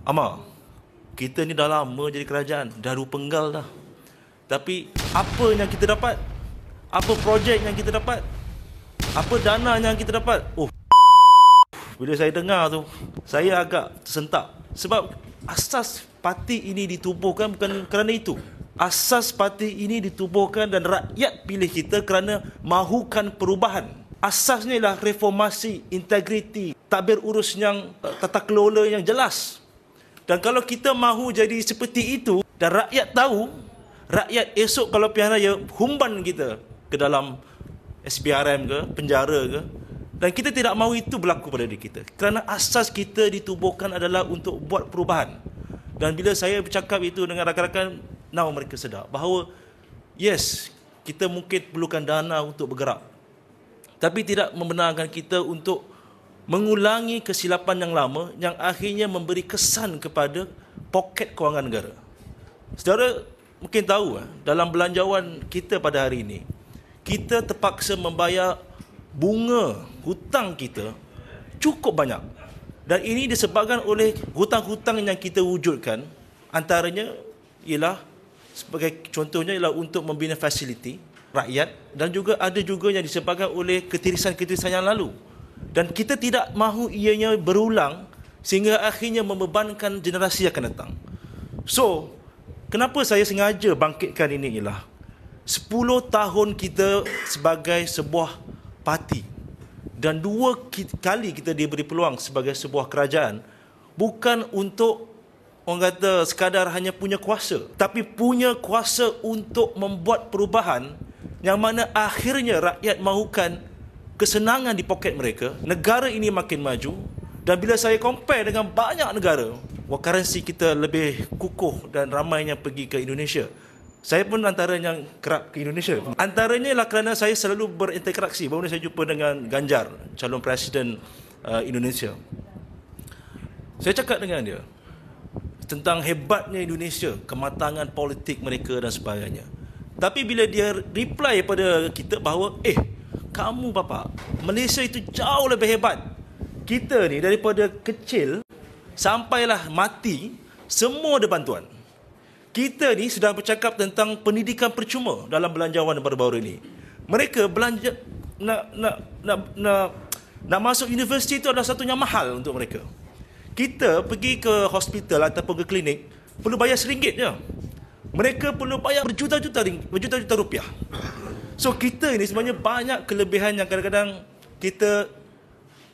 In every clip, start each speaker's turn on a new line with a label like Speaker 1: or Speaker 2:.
Speaker 1: Amar, kita ni dah lama jadi kerajaan, dah penggal dah. Tapi apa yang kita dapat? Apa projek yang kita dapat? Apa dana yang kita dapat? Oh, bila saya dengar tu, saya agak tersentak. Sebab asas parti ini ditubuhkan bukan kerana itu. Asas parti ini ditubuhkan dan rakyat pilih kita kerana mahukan perubahan. Asasnya ialah reformasi, integriti, tadbir urus yang tata kelola yang jelas. Dan kalau kita mahu jadi seperti itu dan rakyat tahu, rakyat esok kalau pilihan raya humban kita ke dalam SPRM ke, penjara ke, dan kita tidak mahu itu berlaku pada diri kita. Kerana asas kita ditubuhkan adalah untuk buat perubahan. Dan bila saya bercakap itu dengan rakan-rakan, now mereka sedar bahawa yes, kita mungkin perlukan dana untuk bergerak. Tapi tidak membenarkan kita untuk mengulangi kesilapan yang lama yang akhirnya memberi kesan kepada poket kewangan negara. Saudara mungkin tahu, dalam belanjawan kita pada hari ini, kita terpaksa membayar bunga hutang kita cukup banyak. Dan ini disebabkan oleh hutang-hutang yang kita wujudkan. Antaranya ialah, sebagai contohnya ialah untuk membina fasiliti rakyat, dan juga ada juga yang disebabkan oleh ketirisan-ketirisan yang lalu. Dan kita tidak mahu ianya berulang sehingga akhirnya membebankan generasi yang akan datang. So, kenapa saya sengaja bangkitkan ini ialah 10 tahun kita sebagai sebuah parti dan 2 kali kita diberi peluang sebagai sebuah kerajaan, bukan untuk orang kata sekadar hanya punya kuasa, tapi punya kuasa untuk membuat perubahan yang mana akhirnya rakyat mahukan kesenangan di poket mereka, negara ini makin maju. Dan bila saya compare dengan banyak negara, currency kita lebih kukuh dan ramai yang pergi ke Indonesia. Saya pun antara yang kerap ke Indonesia. Antaranya lah kerana saya selalu berinteraksi. Baru ni saya jumpa dengan Ganjar, calon presiden Indonesia. Saya cakap dengan dia tentang hebatnya Indonesia, kematangan politik mereka dan sebagainya. Tapi bila dia reply pada kita bahawa kamu bapa, Malaysia itu jauh lebih hebat. Kita ni daripada kecil sampailah mati semua ada bantuan. Kita ni sedang bercakap tentang pendidikan percuma dalam belanjawan baru-baru ini. Mereka belanja nak masuk universiti itu adalah satu yang mahal untuk mereka. Kita pergi ke hospital ataupun ke klinik perlu bayar RM1 je. Mereka perlu bayar berjuta-juta rupiah. So kita ini sebenarnya banyak kelebihan yang kadang-kadang kita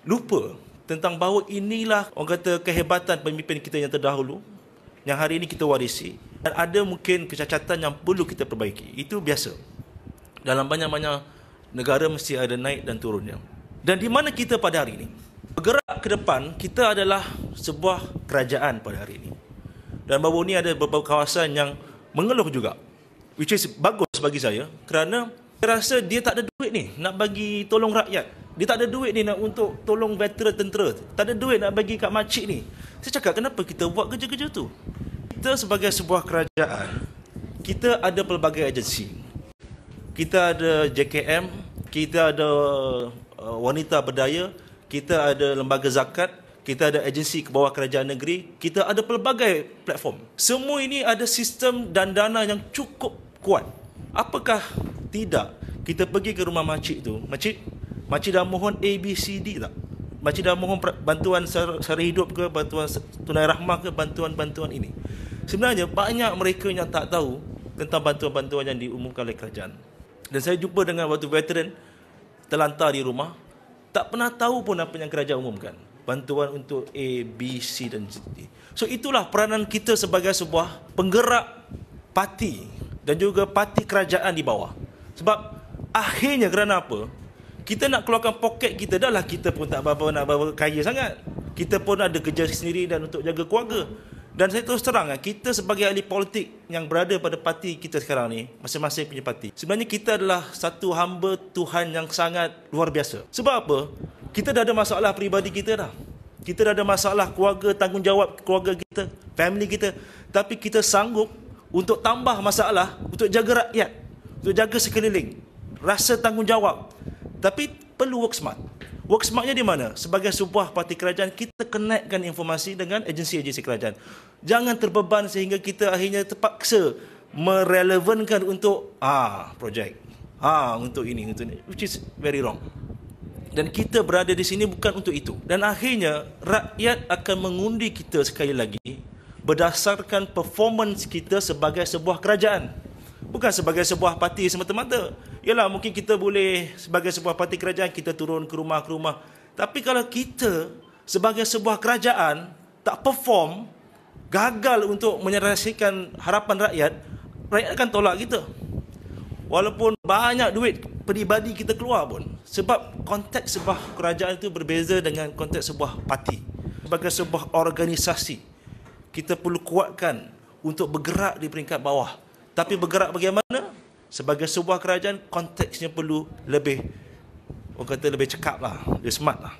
Speaker 1: lupa tentang bahawa inilah orang kata kehebatan pemimpin kita yang terdahulu yang hari ini kita warisi, dan ada mungkin kecacatan yang perlu kita perbaiki. Itu biasa. Dalam banyak-banyak negara mesti ada naik dan turunnya. Dan di mana kita pada hari ini? Bergerak ke depan, kita adalah sebuah kerajaan pada hari ini. Dan baru ini ada beberapa kawasan yang mengeluh juga, which is bagus bagi saya, kerana saya rasa dia tak ada duit ni nak bagi tolong rakyat. Dia tak ada duit ni nak untuk tolong veteran tentera. Tak ada duit nak bagi kat makcik ni. Saya cakap, kenapa kita buat kerja-kerja tu? Kita sebagai sebuah kerajaan, kita ada pelbagai agensi. Kita ada JKM, kita ada wanita berdaya, kita ada lembaga zakat, kita ada agensi ke bawah kerajaan negeri, kita ada pelbagai platform. Semua ini ada sistem dan dana yang cukup kuat. Apakah tidak kita pergi ke rumah makcik tu, makcik dah mohon ABCD tak? Makcik dah mohon bantuan sara hidup ke, bantuan tunai rahmah ke, bantuan-bantuan ini. Sebenarnya banyak mereka yang tak tahu tentang bantuan-bantuan yang diumumkan oleh kerajaan. Dan saya jumpa dengan waktu veteran terlantar di rumah, tak pernah tahu pun apa yang kerajaan umumkan. Bantuan untuk A, B, C dan D. So itulah peranan kita sebagai sebuah penggerak parti dan juga parti kerajaan di bawah. Sebab akhirnya kerana apa? Kita nak keluarkan poket kita, dah lah kita pun tak berapa kaya sangat. Kita pun ada kerja sendiri dan untuk jaga keluarga. Dan saya terus terang, kita sebagai ahli politik yang berada pada parti kita sekarang ni, masing-masing punya parti, sebenarnya kita adalah satu hamba Tuhan yang sangat luar biasa. Sebab apa? Kita dah ada masalah peribadi kita dah. Kita dah ada masalah keluarga, tanggungjawab keluarga kita, family kita. Tapi kita sanggup untuk tambah masalah, untuk jaga rakyat, untuk jaga sekeliling. Rasa tanggungjawab. Tapi perlu work smart. Work smartnya di mana? Sebagai sebuah parti kerajaan, kita connectkan informasi dengan agensi-agensi kerajaan. Jangan terbeban sehingga kita akhirnya terpaksa merelevankan untuk projek, untuk ini, which is very wrong. Dan kita berada di sini bukan untuk itu. Dan akhirnya rakyat akan mengundi kita sekali lagi berdasarkan performance kita sebagai sebuah kerajaan, bukan sebagai sebuah parti semata-mata. Yalah, mungkin kita boleh sebagai sebuah parti kerajaan kita turun ke rumah, tapi kalau kita sebagai sebuah kerajaan tak perform, gagal untuk menyelesaikan harapan rakyat, rakyat akan tolak kita. Walaupun banyak duit peribadi kita keluar pun, sebab konteks sebuah kerajaan itu berbeza dengan konteks sebuah parti. Sebagai sebuah organisasi, kita perlu kuatkan untuk bergerak di peringkat bawah. Tapi bergerak bagaimana? Sebagai sebuah kerajaan, konteksnya perlu lebih, orang kata lebih cekap lah, lebih smart lah.